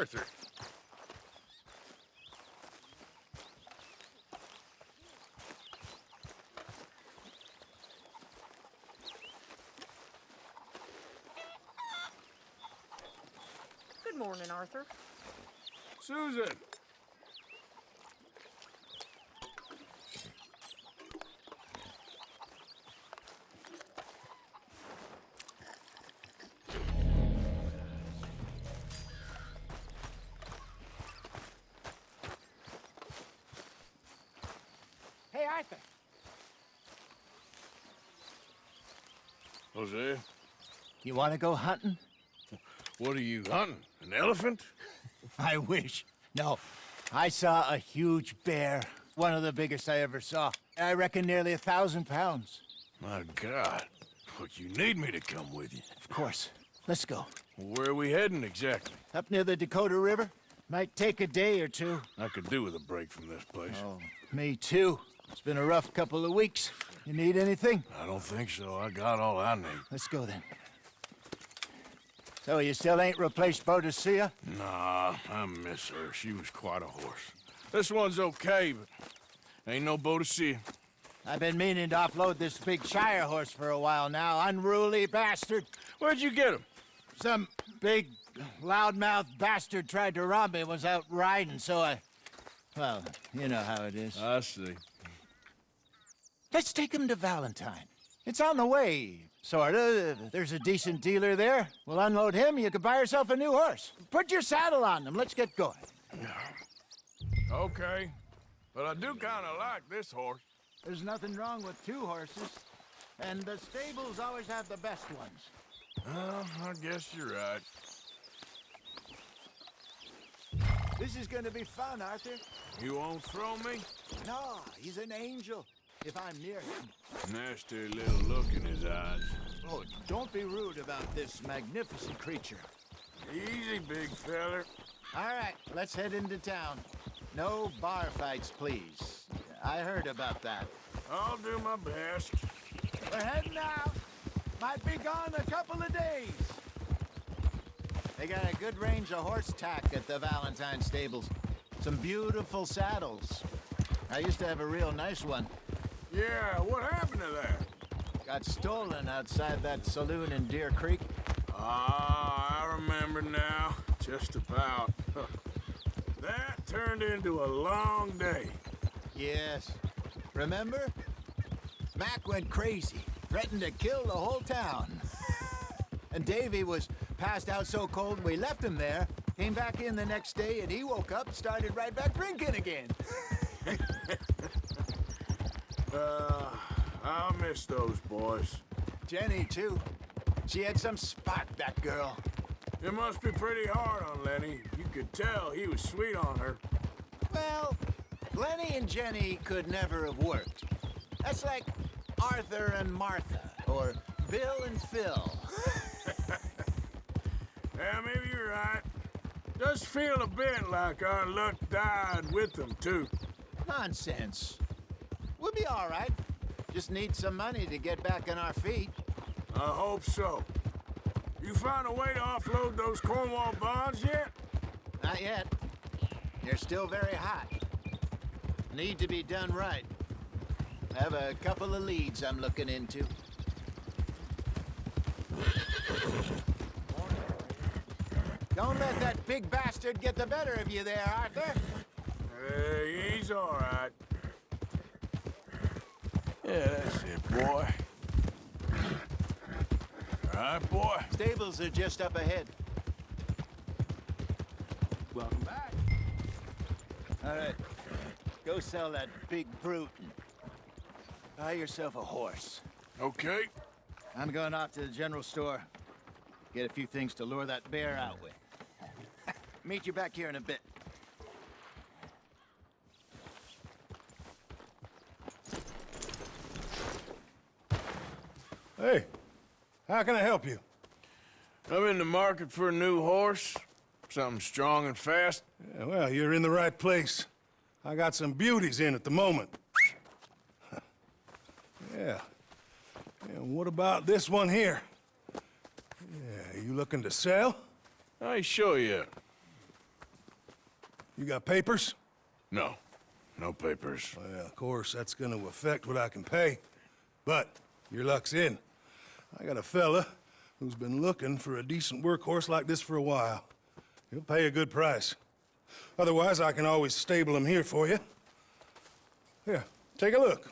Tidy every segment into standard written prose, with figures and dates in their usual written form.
Arthur. Good morning, Arthur. Susan. Hey, Arthur. Jose, You want to go hunting? what are you hunting? An elephant? I wish. No, I saw a huge bear. One of the biggest I ever saw. I reckon nearly 1,000 pounds. My God. Look, you need me to come with you. Of course. Let's go. Where are we heading exactly? Up near the Dakota River. Might take a day or two. I could do with a break from this place. Oh, me too. It's been a rough couple of weeks. You need anything? I don't think so. I got all I need. Let's go then. So you still ain't replaced Boadicea? Nah, I miss her. She was quite a horse. This one's okay, but ain't no Boadicea. I've been meaning to offload this big Shire horse for a while now. Unruly bastard. Where'd you get him? Some big, loudmouth bastard tried to rob me and was out riding, so I... Well, you know how it is. I see. Let's take him to Valentine. It's on the way, sorta. There's a decent dealer there. We'll unload him, you could buy yourself a new horse. Put your saddle on him, let's get going. Okay, but I do kind of like this horse. There's nothing wrong with two horses, and the stables always have the best ones. Well, I guess you're right. This is gonna be fun, Arthur. You won't throw me? No, he's an angel, if I'm near him. Nasty little look in his eyes. Oh, don't be rude about this magnificent creature. Easy, big feller. All right, let's head into town. No bar fights, please. I heard about that. I'll do my best. We're heading out. Might be gone a couple of days. They got a good range of horse tack at the Valentine stables. Some beautiful saddles. I used to have a real nice one. Yeah, what happened to that? Got stolen outside that saloon in Deer Creek. Ah, I remember now. Just about. That turned into a long day. Yes. Remember? Mac went crazy, threatened to kill the whole town. And Davy was passed out so cold we left him there, came back in the next day, and he woke up, started right back drinking again. I'll miss those boys. Jenny, too. She had some spark, that girl. It must be pretty hard on Lenny. You could tell he was sweet on her. Well, Lenny and Jenny could never have worked. That's like Arthur and Martha, or Bill and Phil. Yeah, maybe you're right. Does feel a bit like our luck died with them, too. Nonsense. We'll be all right. Just need some money to get back on our feet. I hope so. You find a way to offload those Cornwall bonds yet? Not yet. They're still very hot. Need to be done right. I have a couple of leads I'm looking into. Don't let that big bastard get the better of you there, Arthur. Hey, he's all right. Yeah, that's it, boy. All right, boy. Stables are just up ahead. Welcome back. All right. Go sell that big brute and buy yourself a horse. Okay. I'm going off to the general store. Get a few things to lure that bear out with. Meet you back here in a bit. Hey, how can I help you? I'm in the market for a new horse. Something strong and fast. Yeah, well, you're in the right place. I got some beauties in at the moment. Yeah. And what about this one here? Yeah, you looking to sell? I show you. You got papers? No. No papers. Well, of course, that's gonna affect what I can pay. But your luck's in. I got a fella who's been looking for a decent workhorse like this for a while. He'll pay a good price. Otherwise, I can always stable him here for you. Here, take a look.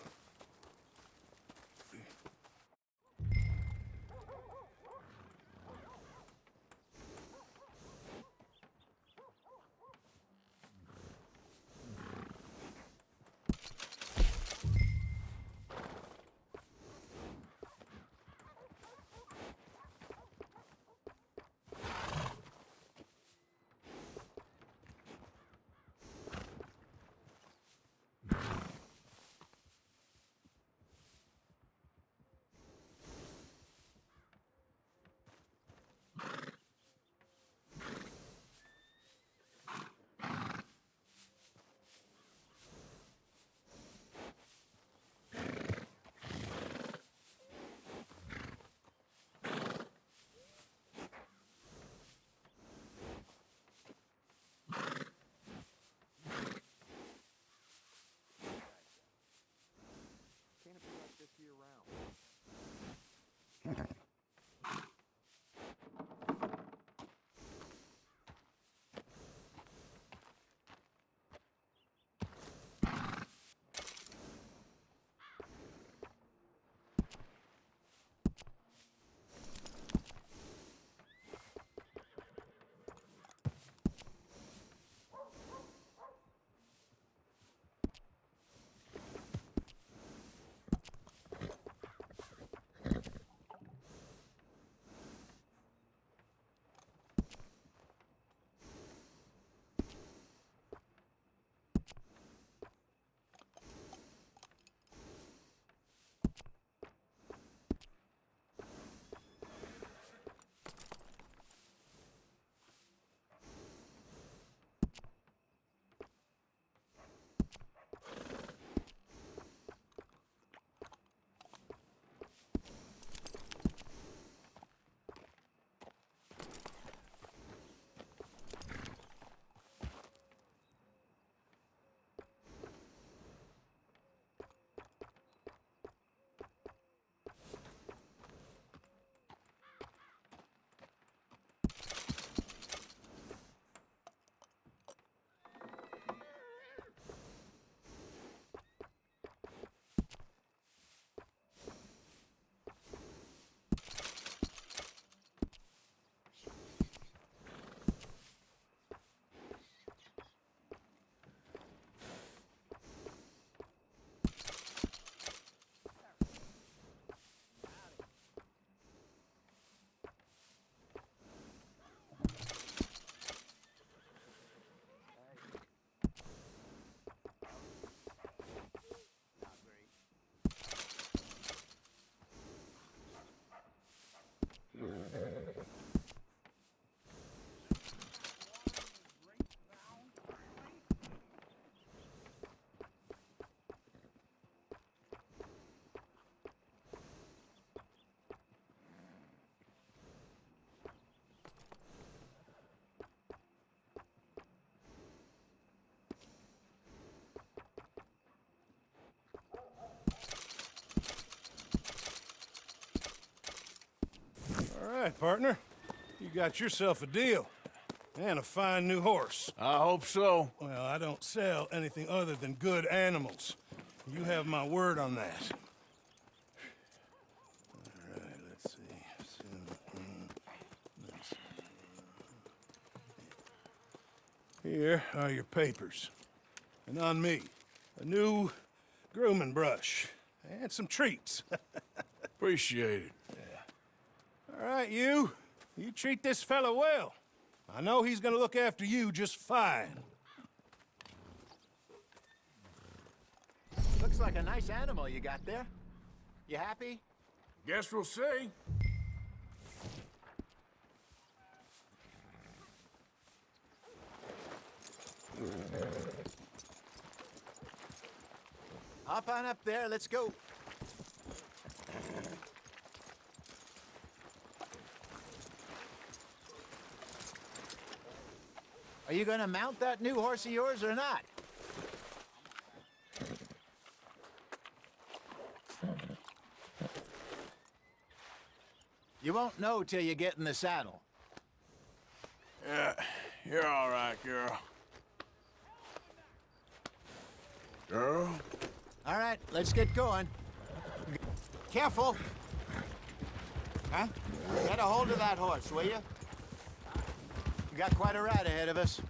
All right, partner. You got yourself a deal. And a fine new horse. I hope so. Well, I don't sell anything other than good animals. You have my word on that. All right, let's see. Here are your papers. And on me, a new grooming brush. And some treats. Appreciate it. All right, you. You treat this fella well. I know he's gonna look after you just fine. Looks like a nice animal you got there. You happy? Guess we'll see. Hop on up there, let's go. Are you gonna mount that new horse of yours or not? You won't know till you get in the saddle. Yeah, you're all right, girl. Girl? All right, let's get going. Careful. Huh? Get a hold of that horse, will you? We got quite a ride ahead of us.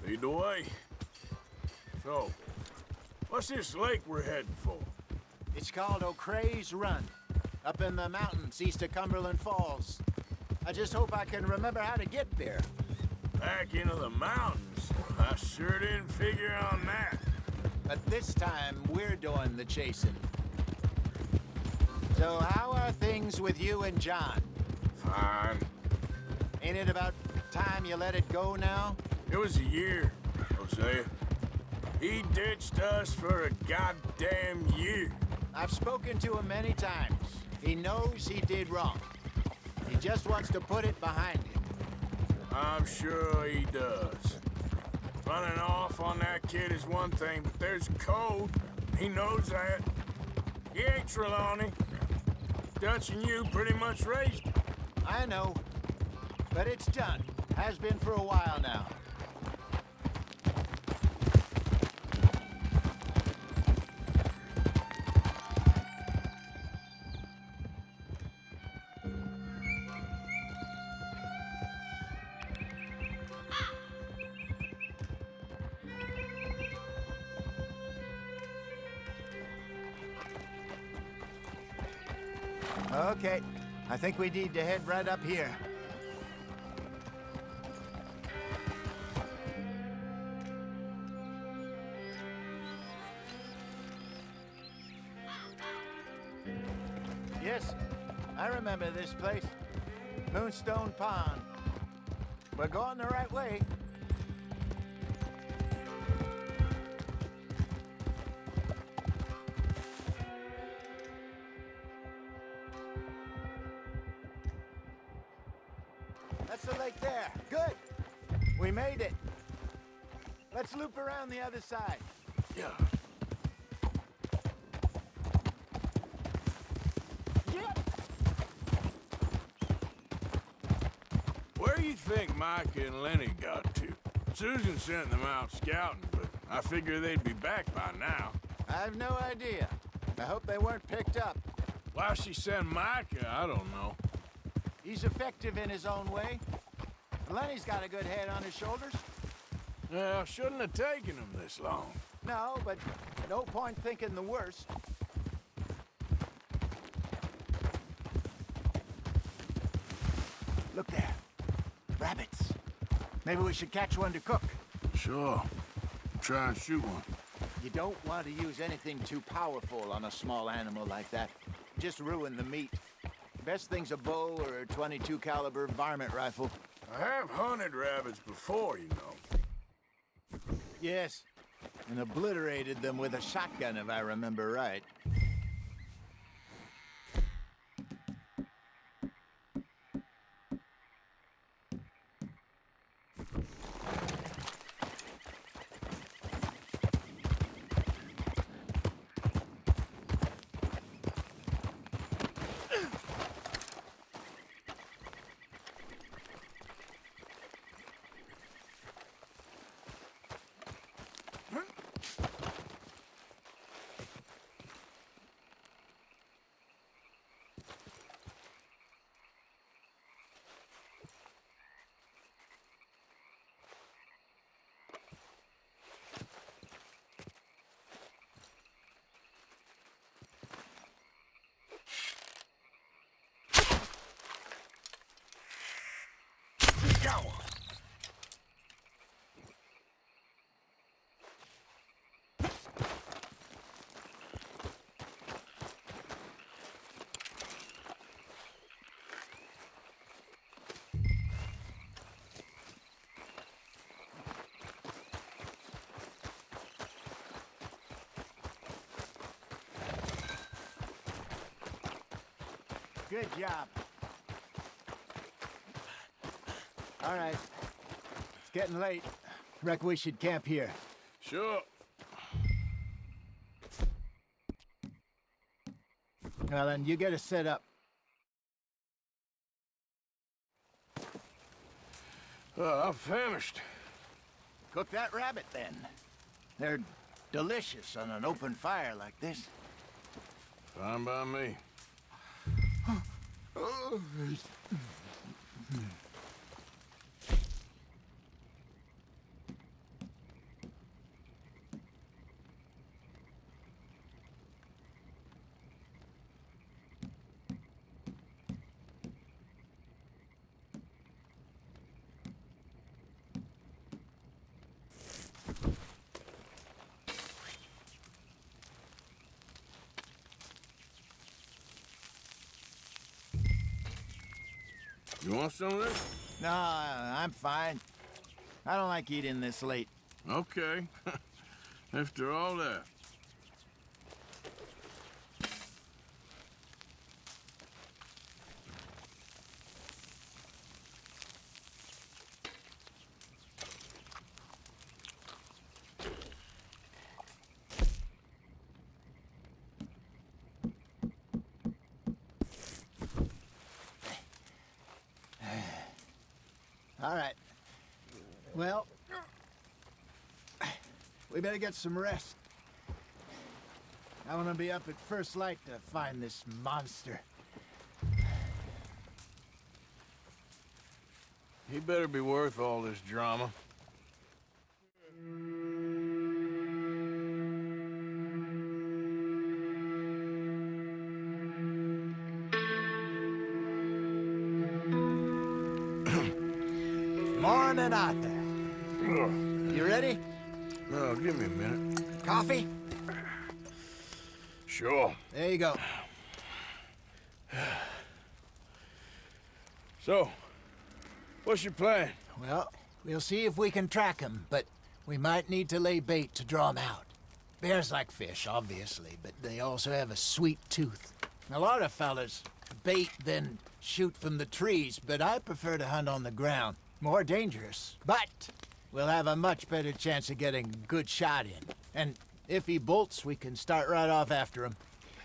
Lead the way. So, what's this lake we're heading for? It's called O'Creagh's Run, up in the mountains east of Cumberland Falls. I just hope I can remember how to get there. Back into the mountains? I sure didn't figure on that. But this time, we're doing the chasing. So how are things with you and John? Fine. Ain't it about time you let it go now? It was a year, Hosea. He ditched us for a goddamn year. I've spoken to him many times. He knows he did wrong. He just wants to put it behind him. I'm sure he does. Running off on that kid is one thing, but there's code. He knows that. He ain't Trelawney. Dutch and you pretty much raised him. I know. But it's done. Has been for a while now. Okay, I think we need to head right up here. Yes, I remember this place. Moonstone Pond. We're going the right way. That's the lake there. Good. We made it. Let's loop around the other side. Yeah. Yep. Where do you think Mike and Lenny got to? Susan sent them out scouting, but I figure they'd be back by now. I have no idea. I hope they weren't picked up. Why she sent Mike, I don't know. He's effective in his own way. Lenny's got a good head on his shoulders. Well, shouldn't have taken him this long. No, but no point thinking the worst. Look there. Rabbits. Maybe we should catch one to cook. Sure. Try and shoot one. You don't want to use anything too powerful on a small animal like that. Just ruin the meat. Best thing's a bow or a .22 caliber varmint rifle. I have hunted rabbits before, you know. Yes, and obliterated them with a shotgun, if I remember right. Go! Good job. All right. It's getting late. Reckon we should camp here. Sure. Well, then, you get us set up. I'm famished. Cook that rabbit, then. They're delicious on an open fire like this. Fine by me. You want some of this? No, I'm fine. I don't like eating this late. Okay. After all that. All right. Well, we better get some rest. I want to be up at first light to find this monster. He better be worth all this drama. Morning, Arthur. You ready? No, give me a minute. Coffee? Sure. There you go. So, what's your plan? Well, we'll see if we can track him, but we might need to lay bait to draw him out. Bears like fish, obviously, but they also have a sweet tooth. A lot of fellas bait, then shoot from the trees, but I prefer to hunt on the ground. More dangerous, but we'll have a much better chance of getting a good shot in. And if he bolts, we can start right off after him.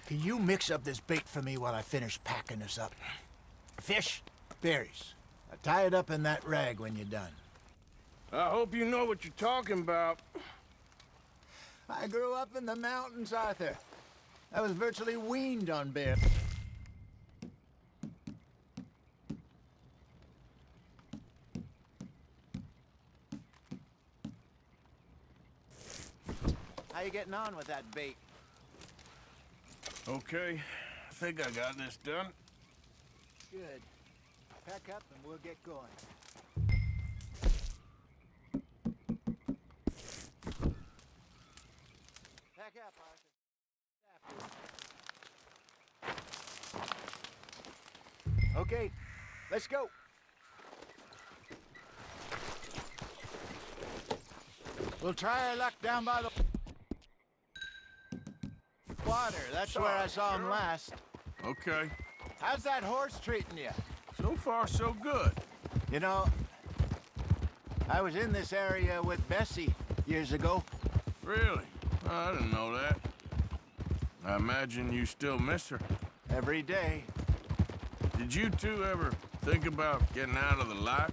Can you mix up this bait for me while I finish packing this up? Fish, berries. Tie it up in that rag when you're done. I hope you know what you're talking about. I grew up in the mountains, Arthur. I was virtually weaned on bear. How you getting on with that bait? Okay, I think I got this done. Good. Pack up and we'll get going. Pack up, Arthur. Okay, let's go. We'll try our luck down by the water. That's where I saw him last. Okay. How's that horse treating you? So far, so good. You know, I was in this area with Bessie years ago. Really? Oh, I didn't know that. I imagine you still miss her. Every day. Did you two ever think about getting out of the life?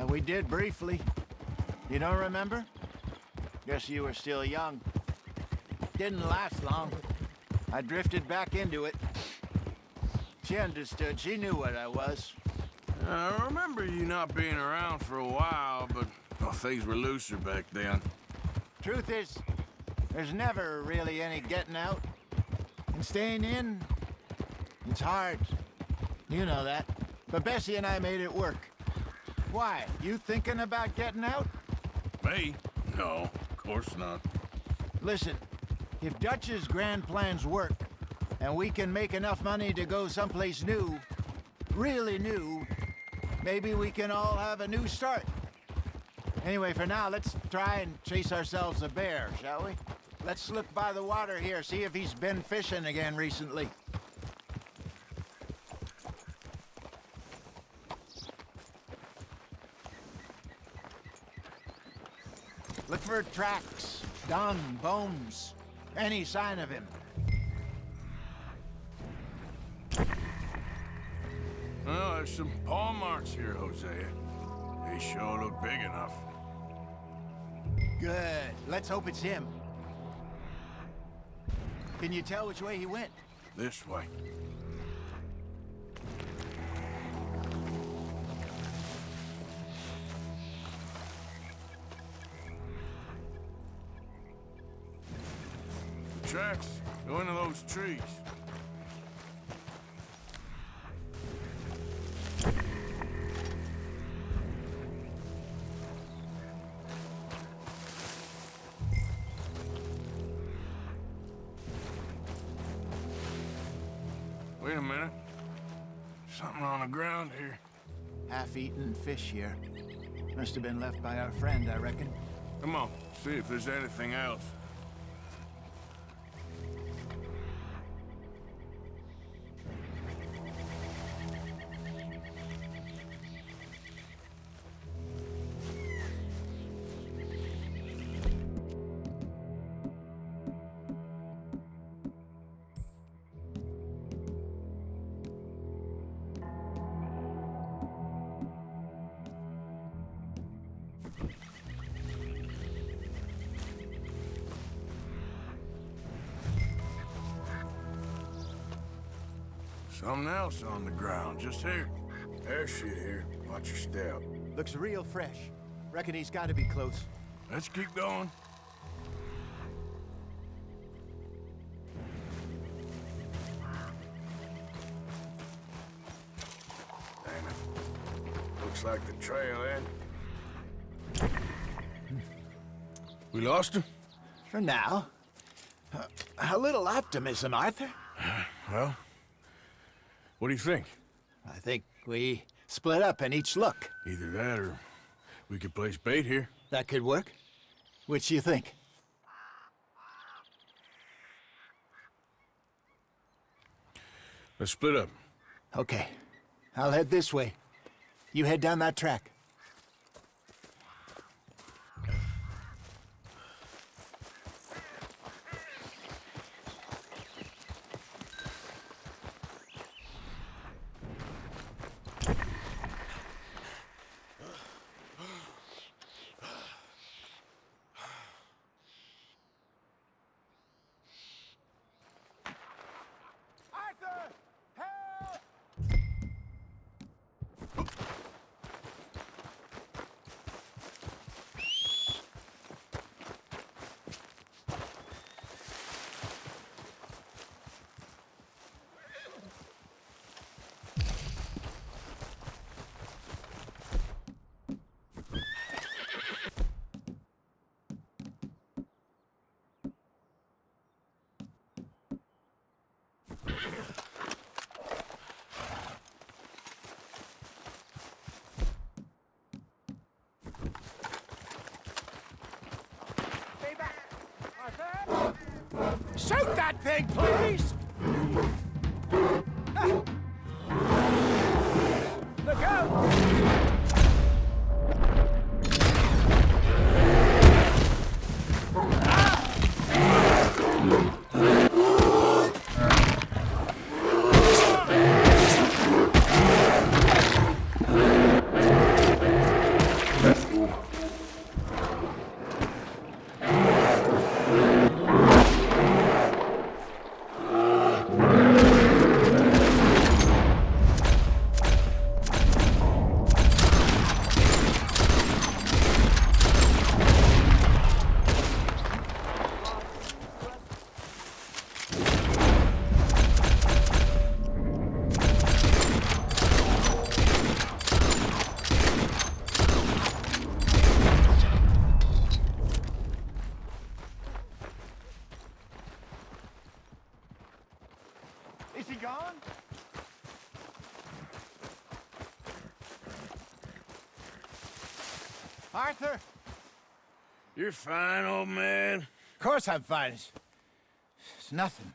We did briefly. You don't remember? Guess you were still young. Didn't last long. I drifted back into it. She understood. She knew what I was. I remember you not being around for a while, but things were looser back then. Truth is, there's never really any getting out. And staying in, it's hard. You know that. But Bessie and I made it work. Why? You thinking about getting out? Me? No, of course not. Listen, if Dutch's grand plans work, and we can make enough money to go someplace new, really new, maybe we can all have a new start. Anyway, for now, let's try and chase ourselves a bear, shall we? Let's look by the water here, see if he's been fishing again recently. for tracks, dung, bones, any sign of him. Well, there's some paw marks here, Hosea. They sure look big enough. Good. Let's hope it's him. Can you tell which way he went? This way. The tracks go into those trees. Wait a minute. Something on the ground here. Half-eaten fish here. Must have been left by our friend, I reckon. Come on, see if there's anything else. Something else on the ground, just here. There's shit here. Watch your step. Looks real fresh. Reckon he's got to be close. Let's keep going. Damn it. Looks like the trail end. We lost him? For now. A little optimism, Arthur. Well, what do you think? I think we split up and each look. Either that or we could place bait here. That could work. Which do you think? Let's split up. Okay. I'll head this way. You head down that track. Shoot that thing, please! Look out! Is he gone? Arthur? You're fine, old man. Of course I'm fine. It's nothing.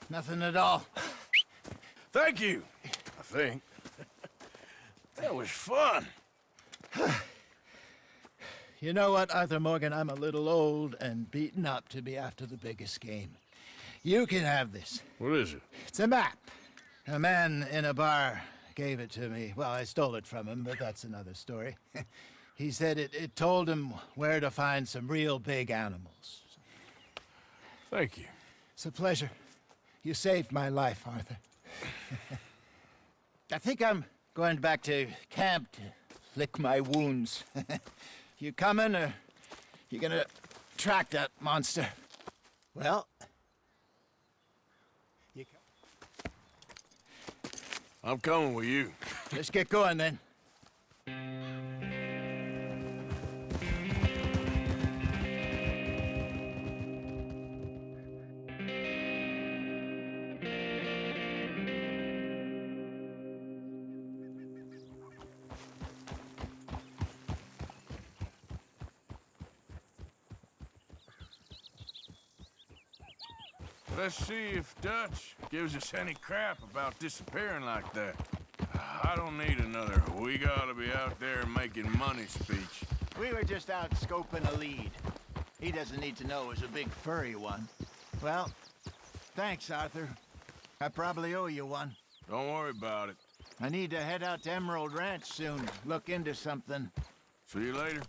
Nothing at all. Thank you, I think. That was fun. You know what, Arthur Morgan? I'm a little old and beaten up to be after the biggest game. You can have this. What is it? It's a map. A man in a bar gave it to me. Well, I stole it from him, but that's another story. He said it told him where to find some real big animals. Thank you. It's a pleasure. You saved my life, Arthur. I think I'm going back to camp to lick my wounds. You coming, or you gonna track that monster? Well, you I'm coming with you. let's get going then. Let's see if Dutch gives us any crap about disappearing like that. I don't need another "we gotta be out there making money" speech. We were just out scoping a lead. He doesn't need to know it was a big furry one. Well, thanks, Arthur. I probably owe you one. Don't worry about it. I need to head out to Emerald Ranch soon, look into something. See you later.